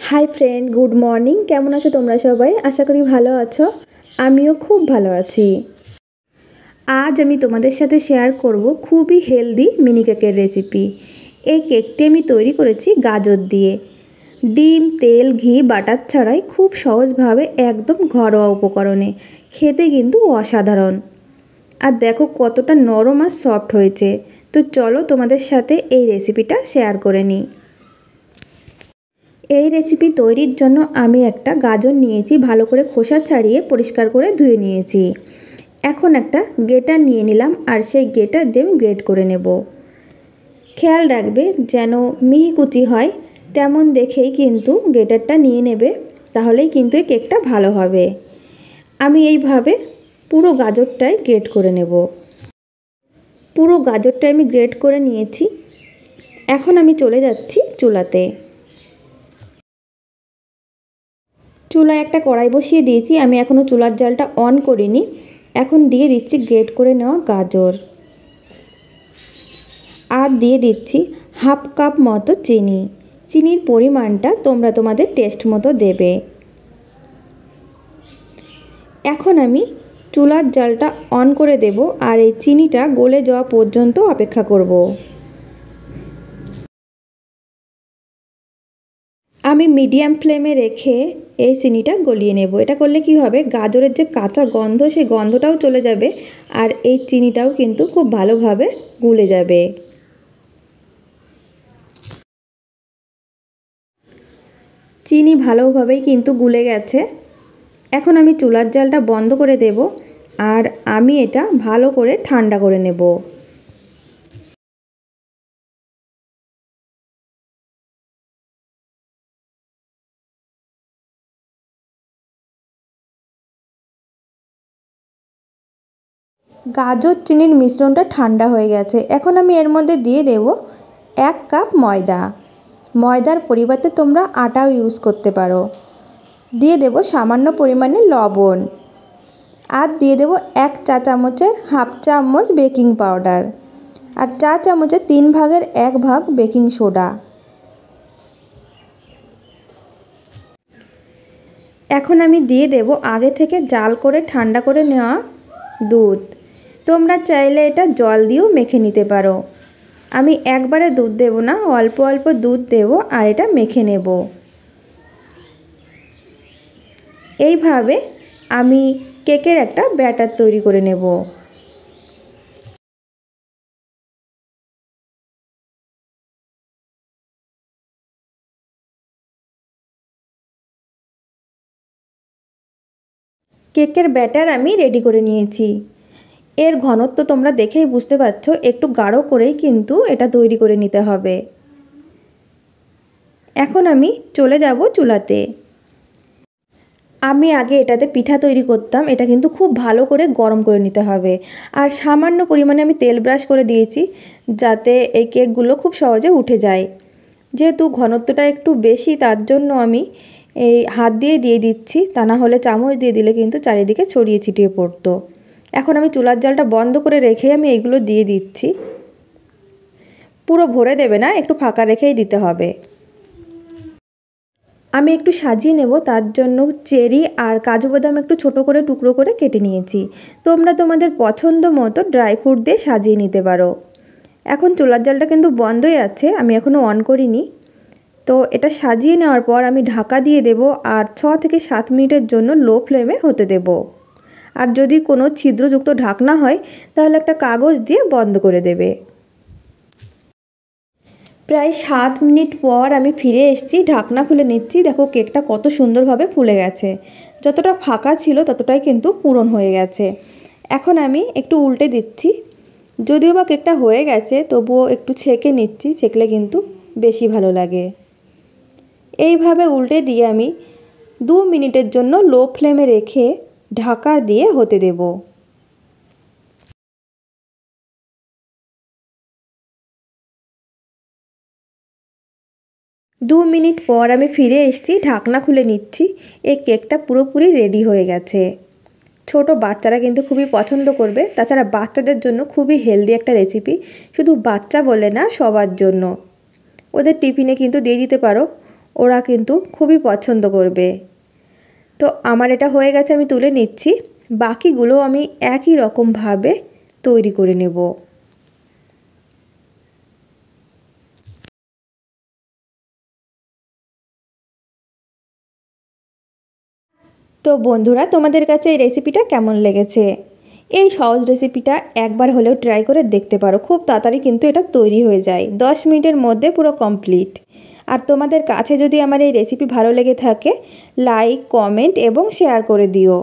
High friend good morning केमन आछो तोमरा सबाई आशा करी भालो आछो आमिओ खूब भालो आछि। आज आमी तोमादेर साथे शेयर करब खूबई हेल्दी मिनी केकेर रेसिपि। এই কেকটি আমি তৈরি করেছি গাজর দিয়ে। ডিম তেল ঘি বাটার ছাড়াই খুব সহজভাবে একদম ঘরোয়া উপকরণে খেতে কিন্তু অসাধারণ। আর দেখো কতটা নরম আর সফট হয়েছে। তো চলো তোমাদের সাথে এই রেসিপিটা শেয়ার করে নিই। এই রেসিপি তৈরির জন্য আমি একটা গাজর নিয়েছি, ভালো করে খোসা ছাড়িয়ে পরিষ্কার করে ধুয়ে নিয়েছি। এখন একটা গ্রেটার নিয়ে নিলাম আর সেই গ্রেটার দিয়ে আমি গ্রেট করে নেব। খেয়াল রাখবে যেন মিহি কুচি হয় তেমন দেখেই কিন্তু গ্রেটারটা নিয়ে নেবে, তাহলেই কিন্তু এই কেকটা ভালো হবে। আমি এইভাবে পুরো গাজরটাই গ্রেট করে নেব। পুরো গাজরটাই আমি গ্রেট করে নিয়েছি। এখন আমি চলে যাচ্ছি চুলাতে। চুলায় একটা কড়াই বসিয়ে দিয়েছি, আমি এখনও চুলার জালটা অন করিনি। এখন দিয়ে দিচ্ছি গ্রেট করে নেওয়া গাজর আর দিয়ে দিচ্ছি হাফ কাপ মতো চিনি। চিনির পরিমাণটা তোমরা তোমাদের টেস্ট মতো দেবে। এখন আমি চুলার জালটা অন করে দেব আর এই চিনিটা গলে যাওয়া পর্যন্ত অপেক্ষা করব। আমি মিডিয়াম ফ্লেমে রেখে এই চিনিটা গলিয়ে নেব। এটা করলে কি হবে, গাজরের যে কাঁচা গন্ধ সেই গন্ধটাও চলে যাবে আর এই চিনিটাও কিন্তু খুব ভালোভাবে গুলে যাবে। চিনি ভালোভাবেই কিন্তু গুলে গেছে। এখন আমি চুলার জালটা বন্ধ করে দেব আর আমি এটা ভালো করে ঠান্ডা করে নেব। গাজর চিনির মিশ্রণটা ঠান্ডা হয়ে গেছে। এখন আমি এর মধ্যে দিয়ে দেব 1 কাপ ময়দা। ময়দার পরিবর্তে তোমরা আটাও ইউজ করতে পারো। দিয়ে দেব সামান্য পরিমাণে লবণ আর দিয়ে দেব 1 চা চামচের হাফ চামচ বেকিং পাউডার আর চা চামচের 3 ভাগের 1 ভাগ বেকিং সোডা। এখন আমি দিয়ে দেব আগে থেকে জাল করে ঠান্ডা করে নেওয়া দুধ। তোমরা চাইলে এটা জল দিয়েও মেখে নিতে পারো। আমি একবারে দুধ দেব না, অল্প অল্প দুধ দেব আর এটা মেখে নেব। এইভাবে আমি কেকের একটা ব্যাটার তৈরি করে নেব। কেকের ব্যাটার আমি রেডি করে নিয়েছি। এর ঘনত্ব তোমরা দেখেই বুঝতে পারছো, একটু গাঢ় করেই কিন্তু এটা তৈরি করে নিতে হবে। এখন আমি চলে যাব চুলাতে। আমি আগে এটাতে পিঠা তৈরি করতাম, এটা কিন্তু খুব ভালো করে গরম করে নিতে হবে। আর সামান্য পরিমাণে আমি তেল ব্রাশ করে দিয়েছি যাতে এই কেকগুলো খুব সহজে উঠে যায়। যেহেতু ঘনত্বটা একটু বেশি তার জন্য আমি এই হাত দিয়ে দিচ্ছি, তা না হলে চামচ দিয়ে দিলে কিন্তু চারিদিকে ছড়িয়ে ছিটিয়ে পড়তো। এখন আমি চুলার জালটা বন্ধ করে রেখে আমি এইগুলো দিয়ে দিচ্ছি। পুরো ভরে দেবে না, একটু ফাঁকা রেখেই দিতে হবে। আমি একটু সাজিয়ে নেব, তার জন্য চেরি আর কাজু বাদাম একটু ছোট করে টুকরো করে কেটে নিয়েছি। তোমরা তোমাদের পছন্দ মতো ড্রাই ফ্রুট দিয়ে সাজিয়ে নিতে পারো। এখন চুলার জালটা কিন্তু বন্ধই আছে, আমি এখনও অন করিনি। তো এটা সাজিয়ে নেওয়ার পর আমি ঢাকা দিয়ে দেব আর 6 থেকে 7 মিনিটের জন্য লো ফ্লেমে হতে দেব। আর যদি কোনো ছিদ্রযুক্ত ঢাকনা হয় তাহলে একটা কাগজ দিয়ে বন্ধ করে দেবে। প্রায় 7 মিনিট পর আমি ফিরে এসেছি, ঢাকনা খুলে নিচ্ছি। দেখো কেকটা কত সুন্দরভাবে ফুলে গেছে। যতটা ফাঁকা ছিল ততটাই কিন্তু পূরণ হয়ে গেছে। এখন আমি একটু উল্টে দিচ্ছি। যদিও বা কেকটা হয়ে গেছে তবুও একটু ছেঁকে নিচ্ছি, ছেঁকলে কিন্তু বেশি ভালো লাগে। এইভাবে উল্টে দিয়ে আমি 2 মিনিটের জন্য লো ফ্লেমে রেখে ঢাকা দিয়ে হতে দেব। 2 মিনিট পর আমি ফিরে এসেছি, ঢাকনা খুলে নিচ্ছি। এই কেকটা পুরোপুরি রেডি হয়ে গেছে। ছোট বাচ্চারা কিন্তু খুবই পছন্দ করবে। তাছাড়া বাচ্চাদের জন্য খুবই হেলদি একটা রেসিপি, শুধু বাচ্চা বলে না সবার জন্য। ওদের টিফিনে কিন্তু দিয়ে দিতে পারো। ওরা কিন্তু খুবই পছন্দ করবে। তো আমার এটা হয়ে গেছে, আমি তুলে নিচ্ছি। বাকিগুলো আমি একই রকমভাবে তৈরি করে নেব। তো বন্ধুরা, তোমাদের কাছে এই রেসিপিটা কেমন লেগেছে? এই সহজ রেসিপিটা একবার হলেও ট্রাই করে দেখতে পারো। খুব তাড়াতাড়ি কিন্তু এটা তৈরি হয়ে যায়, 10 মিনিটের মধ্যে পুরো কমপ্লিট। আর তোমাদের কাছে যদি আমার এই রেসিপি ভালো লেগে থাকে, লাইক, কমেন্ট এবং শেয়ার করে দিও।